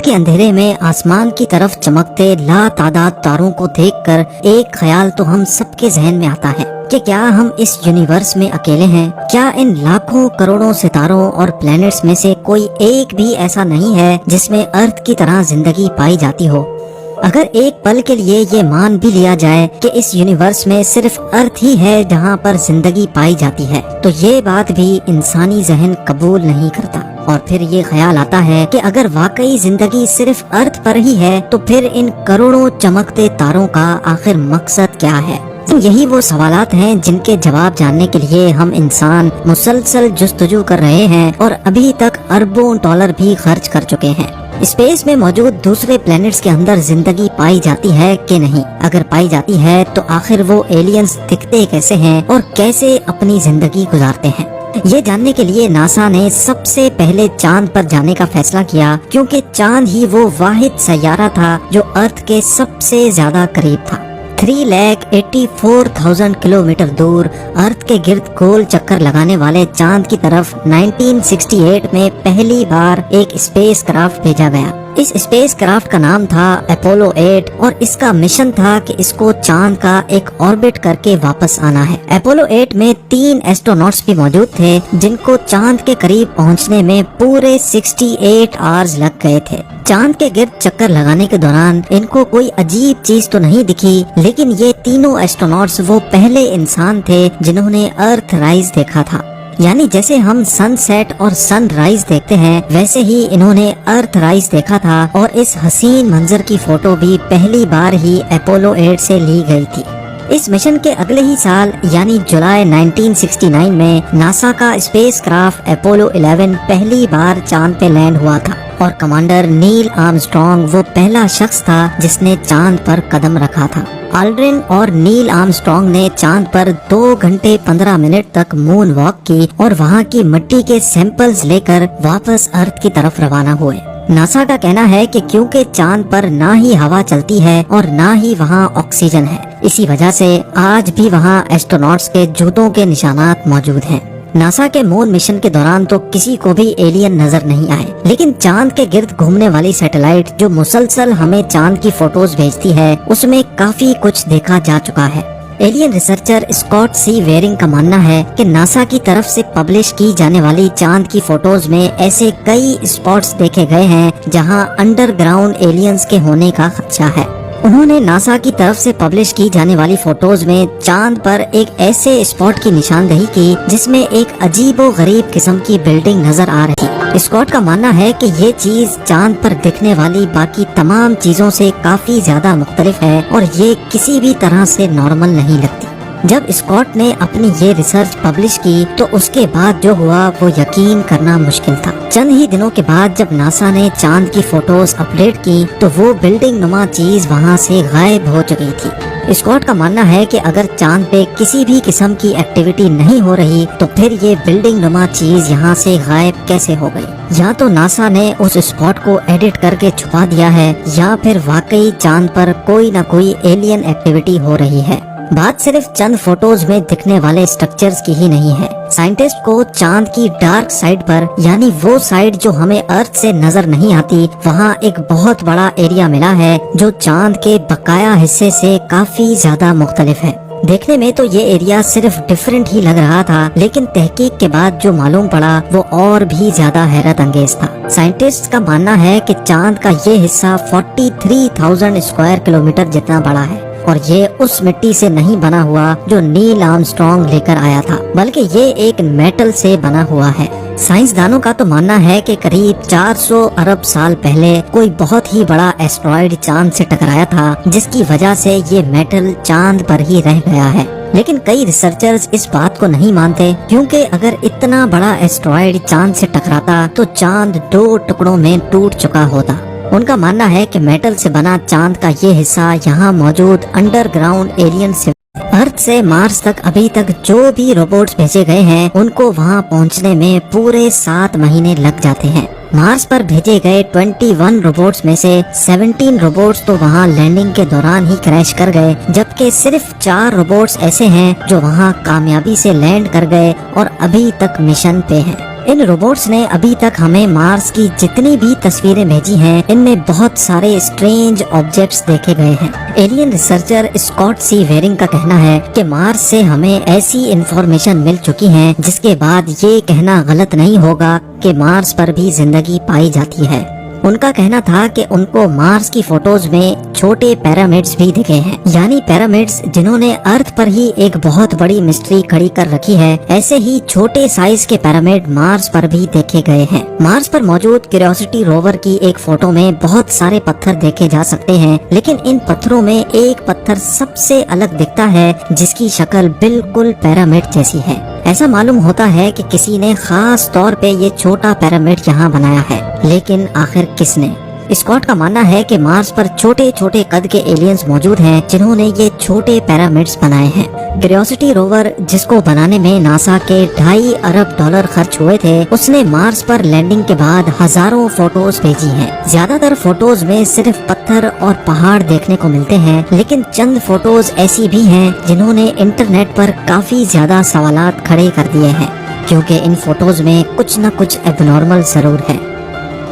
रात के अंधेरे में आसमान की तरफ चमकते लातादाद तारों को देखकर एक ख्याल तो हम सबके जहन में आता है कि क्या हम इस यूनिवर्स में अकेले हैं? क्या इन लाखों करोड़ों सितारों और प्लैनेट्स में से कोई एक भी ऐसा नहीं है जिसमें अर्थ की तरह जिंदगी पाई जाती हो? अगर एक पल के लिए ये मान भी लिया जाए कि इस यूनिवर्स में सिर्फ अर्थ ही है जहाँ पर जिंदगी पाई जाती है, तो ये बात भी इंसानी जहन कबूल नहीं करता। और फिर ये ख्याल आता है कि अगर वाकई जिंदगी सिर्फ अर्थ पर ही है तो फिर इन करोड़ों चमकते तारों का आखिर मकसद क्या है? तो यही वो सवालात हैं जिनके जवाब जानने के लिए हम इंसान मुसलसल जुस्तजू कर रहे हैं और अभी तक अरबों डॉलर भी खर्च कर चुके हैं। स्पेस में मौजूद दूसरे प्लैनेट्स के अंदर जिंदगी पाई जाती है कि नहीं? अगर पाई जाती है तो आखिर वो एलियंस दिखते कैसे हैं और कैसे अपनी जिंदगी गुजारते हैं? ये जानने के लिए नासा ने सबसे पहले चांद पर जाने का फैसला किया, क्योंकि चांद ही वो वाहिद सैयारा था जो अर्थ के सबसे ज्यादा करीब था। 3,84,000 किलोमीटर दूर अर्थ के गिर्द गोल चक्कर लगाने वाले चांद की तरफ 1968 में पहली बार एक स्पेस क्राफ्ट भेजा गया। इस स्पेस क्राफ्ट का नाम था अपोलो 8 और इसका मिशन था कि इसको चांद का एक ऑर्बिट करके वापस आना है। अपोलो 8 में 3 एस्ट्रोनॉट्स भी मौजूद थे जिनको चांद के करीब पहुंचने में पूरे 68 आवर्स लग गए थे। चांद के गिर्द चक्कर लगाने के दौरान इनको कोई अजीब चीज तो नहीं दिखी, लेकिन ये तीनों एस्ट्रोनॉट्स वो पहले इंसान थे जिन्होंने अर्थ राइज देखा था। यानी जैसे हम सनसेट और सनराइज देखते हैं, वैसे ही इन्होंने अर्थ राइज देखा था और इस हसीन मंजर की फोटो भी पहली बार ही अपोलो 8 से ली गई थी। इस मिशन के अगले ही साल यानी जुलाई 1969 में नासा का स्पेस क्राफ्ट अपोलो 11 पहली बार चांद पे लैंड हुआ था और कमांडर नील आर्मस्ट्रॉन्ग वो पहला शख्स था जिसने चांद पर कदम रखा था। ऑल्ड्रिन और नील आर्मस्ट्रॉन्ग ने चांद पर 2 घंटे 15 मिनट तक मून वॉक की और वहाँ की मिट्टी के सैंपल्स लेकर वापस अर्थ की तरफ रवाना हुए। नासा का कहना है कि क्योंकि चांद पर ना ही हवा चलती है और ना ही वहाँ ऑक्सीजन है, इसी वजह से आज भी वहाँ एस्ट्रोनॉट्स के जूतों के निशानात मौजूद हैं। नासा के मून मिशन के दौरान तो किसी को भी एलियन नजर नहीं आए, लेकिन चांद के गिर्द घूमने वाली सैटेलाइट जो मुसलसल हमें चांद की फोटोज भेजती है, उसमें काफी कुछ देखा जा चुका है। एलियन रिसर्चर स्कॉट सी वेरिंग का मानना है कि नासा की तरफ से पब्लिश की जाने वाली चांद की फोटोज में ऐसे कई स्पॉट्स देखे गए हैं जहां अंडरग्राउंड एलियंस के होने का खदशा है। उन्होंने नासा की तरफ से पब्लिश की जाने वाली फोटोज में चांद पर एक ऐसे स्पॉट की निशानदेही की जिसमें एक अजीबो गरीब किस्म की बिल्डिंग नजर आ रही। स्कॉट का मानना है कि ये चीज चांद पर दिखने वाली बाकी तमाम चीजों से काफी ज्यादा मुख्तलिफ है और ये किसी भी तरह से नॉर्मल नहीं लगती। जब स्कॉट ने अपनी ये रिसर्च पब्लिश की तो उसके बाद जो हुआ वो यकीन करना मुश्किल था। चंद ही दिनों के बाद जब नासा ने चांद की फोटोज अपडेट की तो वो बिल्डिंग नुमा चीज वहाँ से गायब हो चुकी थी। स्कॉट का मानना है कि अगर चांद पे किसी भी किस्म की एक्टिविटी नहीं हो रही तो फिर ये बिल्डिंग नुमा चीज यहाँ से गायब कैसे हो गई? या तो नासा ने उस स्पॉट को एडिट करके छुपा दिया है या फिर वाकई चांद पर कोई न कोई एलियन एक्टिविटी हो रही है। बात सिर्फ चंद फोटोज में दिखने वाले स्ट्रक्चर्स की ही नहीं है। साइंटिस्ट को चांद की डार्क साइड पर, यानी वो साइड जो हमें अर्थ से नजर नहीं आती, वहाँ एक बहुत बड़ा एरिया मिला है जो चांद के बकाया हिस्से से काफी ज्यादा मुख्तलिफ है। देखने में तो ये एरिया सिर्फ डिफरेंट ही लग रहा था, लेकिन तहकीक के बाद जो मालूम पड़ा वो और भी ज्यादा हैरत अंगेज था। साइंटिस्ट का मानना है कि चांद का ये हिस्सा 43,000 स्क्वायर किलोमीटर जितना बड़ा है और ये उस मिट्टी से नहीं बना हुआ जो नील आर्मस्ट्रॉन्ग लेकर आया था, बल्कि ये एक मेटल से बना हुआ है। साइंसदानों का तो मानना है कि करीब 400 अरब साल पहले कोई बहुत ही बड़ा एस्ट्रॉइड चांद से टकराया था, जिसकी वजह से ये मेटल चांद पर ही रह गया है। लेकिन कई रिसर्चर्स इस बात को नहीं मानते, क्योंकि अगर इतना बड़ा एस्ट्रॉइड चांद से टकराता तो चांद 2 टुकड़ों में टूट चुका होता। उनका मानना है कि मेटल से बना चांद का ये हिस्सा यहाँ मौजूद अंडरग्राउंड एलियन से अर्थ से मार्स तक अभी तक जो भी रोबोट्स भेजे गए हैं उनको वहाँ पहुँचने में पूरे 7 महीने लग जाते हैं। मार्स पर भेजे गए 21 रोबोट्स में से 17 रोबोट्स तो वहाँ लैंडिंग के दौरान ही क्रैश कर गए, जबकि सिर्फ 4 रोबोट्स ऐसे हैं जो वहाँ कामयाबी से लैंड कर गए और अभी तक मिशन पे हैं। इन रोबोट्स ने अभी तक हमें मार्स की जितनी भी तस्वीरें भेजी हैं, इनमें बहुत सारे स्ट्रेंज ऑब्जेक्ट्स देखे गए हैं। एलियन रिसर्चर स्कॉट सी वेरिंग का कहना है कि मार्स से हमें ऐसी इंफॉर्मेशन मिल चुकी है जिसके बाद ये कहना गलत नहीं होगा कि मार्स पर भी जिंदगी पाई जाती है। उनका कहना था कि उनको मार्स की फोटोज में छोटे पिरामिड्स भी दिखे हैं, यानी पिरामिड्स जिन्होंने अर्थ पर ही एक बहुत बड़ी मिस्ट्री खड़ी कर रखी है। ऐसे ही छोटे साइज के पिरामिड मार्स पर भी देखे गए हैं। मार्स पर मौजूद क्यूरियोसिटी रोवर की एक फोटो में बहुत सारे पत्थर देखे जा सकते हैं, लेकिन इन पत्थरों में एक पत्थर सबसे अलग दिखता है जिसकी शक्ल बिल्कुल पिरामिड जैसी है। ऐसा मालूम होता है कि किसी ने खास तौर पे ये छोटा पिरामिड यहाँ बनाया है, लेकिन आखिर किसने? स्कॉट का मानना है कि मार्स पर छोटे छोटे कद के एलियंस मौजूद हैं जिन्होंने ये छोटे पिरामिड्स बनाए हैं। क्यूरियोसिटी रोवर जिसको बनाने में नासा के $2.5 अरब खर्च हुए थे, उसने मार्स पर लैंडिंग के बाद हजारों फोटोज भेजी हैं। ज्यादातर फोटोज में सिर्फ पत्थर और पहाड़ देखने को मिलते हैं, लेकिन चंद फोटोज ऐसी भी हैं जिन्होंने इंटरनेट पर काफी ज्यादा सवालात खड़े कर दिए हैं, क्योंकि इन फोटोज में कुछ न कुछ एबनॉर्मल जरूर है।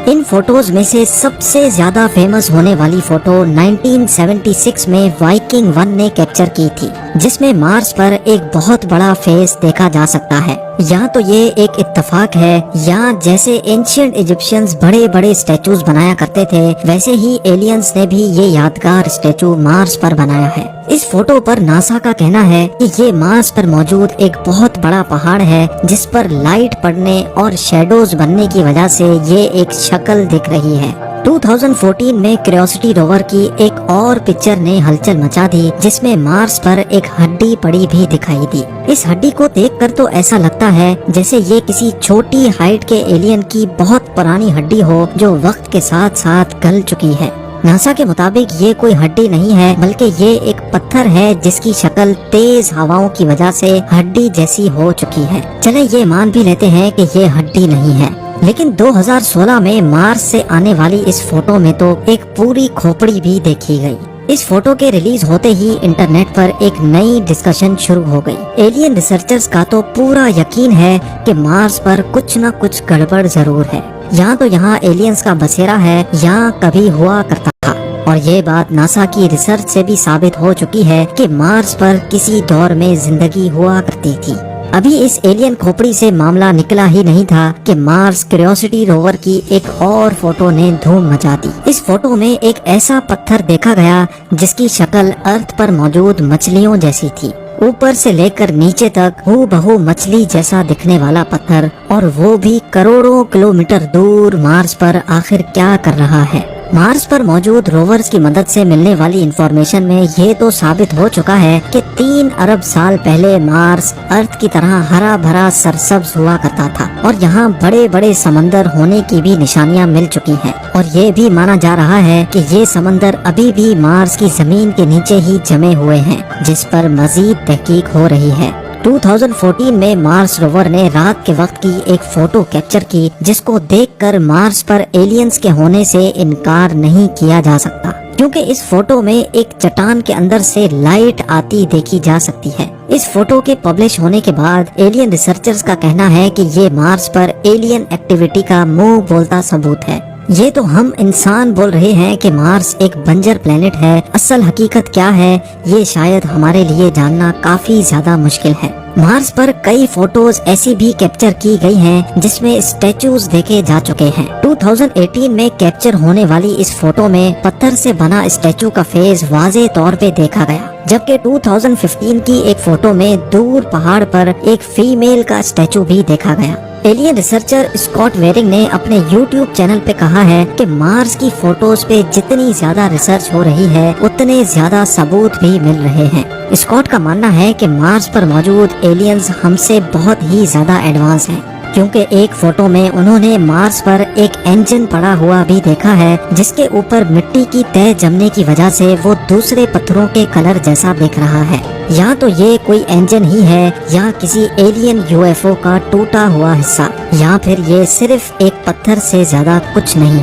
इन फोटोज में से सबसे ज्यादा फेमस होने वाली फोटो 1976 में वाइकिंग 1 ने कैप्चर की थी, जिसमें मार्स पर एक बहुत बड़ा फेस देखा जा सकता है। या तो ये एक इत्तेफाक है, या जैसे एंशिएंट इजिप्शियंस बड़े बड़े स्टैचूज बनाया करते थे, वैसे ही एलियंस ने भी ये यादगार स्टैचू मार्स पर बनाया है। इस फोटो पर नासा का कहना है कि ये मार्स पर मौजूद एक बहुत बड़ा पहाड़ है जिस पर लाइट पड़ने और शेडोज बनने की वजह से ये एक शक्ल दिख रही है। 2014 में क्यूरियोसिटी रोवर की एक और पिक्चर ने हलचल मचा दी, जिसमें मार्स पर एक हड्डी पड़ी भी दिखाई दी। इस हड्डी को देखकर तो ऐसा लगता है जैसे ये किसी छोटी हाइट के एलियन की बहुत पुरानी हड्डी हो जो वक्त के साथ साथ गल चुकी है। नासा के मुताबिक ये कोई हड्डी नहीं है, बल्कि ये एक पत्थर है जिसकी शक्ल तेज हवाओं की वजह से हड्डी जैसी हो चुकी है। चले ये मान भी लेते हैं कि ये हड्डी नहीं है, लेकिन 2016 में मार्स से आने वाली इस फोटो में तो एक पूरी खोपड़ी भी देखी गई। इस फोटो के रिलीज होते ही इंटरनेट पर एक नई डिस्कशन शुरू हो गई। एलियन रिसर्चर्स का तो पूरा यकीन है कि मार्स पर कुछ न कुछ गड़बड़ जरूर है। या तो यहाँ एलियंस का बसेरा है या कभी हुआ करता था, और ये बात नासा की रिसर्च से भी साबित हो चुकी है कि मार्स पर किसी दौर में जिंदगी हुआ करती थी। अभी इस एलियन खोपड़ी से मामला निकला ही नहीं था कि मार्स क्यूरियोसिटी रोवर की एक और फोटो ने धूम मचा दी। इस फोटो में एक ऐसा पत्थर देखा गया जिसकी शक्ल अर्थ पर मौजूद मछलियों जैसी थी। ऊपर से लेकर नीचे तक हूबहू मछली जैसा दिखने वाला पत्थर, और वो भी करोड़ों किलोमीटर दूर मार्स पर आखिर क्या कर रहा है। मार्स पर मौजूद रोवर्स की मदद से मिलने वाली इंफॉर्मेशन में ये तो साबित हो चुका है कि 3 अरब साल पहले मार्स अर्थ की तरह हरा भरा सरसब्ज हुआ करता था, और यहाँ बड़े बड़े समंदर होने की भी निशानियाँ मिल चुकी हैं। और ये भी माना जा रहा है कि ये समंदर अभी भी मार्स की जमीन के नीचे ही जमे हुए हैं, जिस पर मजीद तहकीक हो रही है। 2014 में मार्स रोवर ने रात के वक्त की एक फोटो कैप्चर की, जिसको देखकर मार्स पर एलियंस के होने से इनकार नहीं किया जा सकता, क्योंकि इस फोटो में एक चट्टान के अंदर से लाइट आती देखी जा सकती है। इस फोटो के पब्लिश होने के बाद एलियन रिसर्चर्स का कहना है कि ये मार्स पर एलियन एक्टिविटी का मुंह बोलता सबूत है। ये तो हम इंसान बोल रहे हैं कि मार्स एक बंजर प्लेनेट है, असल हकीकत क्या है ये शायद हमारे लिए जानना काफी ज्यादा मुश्किल है। मार्स पर कई फोटोज ऐसी भी कैप्चर की गई हैं जिसमें स्टैचूज देखे जा चुके हैं। 2018 में कैप्चर होने वाली इस फोटो में पत्थर से बना स्टैचू का फेस वाज़े तौर पे देखा गया, जबकि 2015 की एक फोटो में दूर पहाड़ पर एक फीमेल का स्टैचू भी देखा गया। एलियन रिसर्चर स्कॉट वेरिंग ने अपने YouTube चैनल पे कहा है कि मार्स की फोटोज पे जितनी ज्यादा रिसर्च हो रही है, उतने ज्यादा सबूत भी मिल रहे हैं। स्कॉट का मानना है कि मार्स पर मौजूद एलियंस हमसे बहुत ही ज्यादा एडवांस हैं, क्योंकि एक फोटो में उन्होंने मार्स पर एक इंजन पड़ा हुआ भी देखा है, जिसके ऊपर मिट्टी की तह जमने की वजह से वो दूसरे पत्थरों के कलर जैसा दिख रहा है। या तो ये कोई इंजन ही है, या किसी एलियन UFO का टूटा हुआ हिस्सा, या फिर ये सिर्फ एक पत्थर से ज्यादा कुछ नहीं।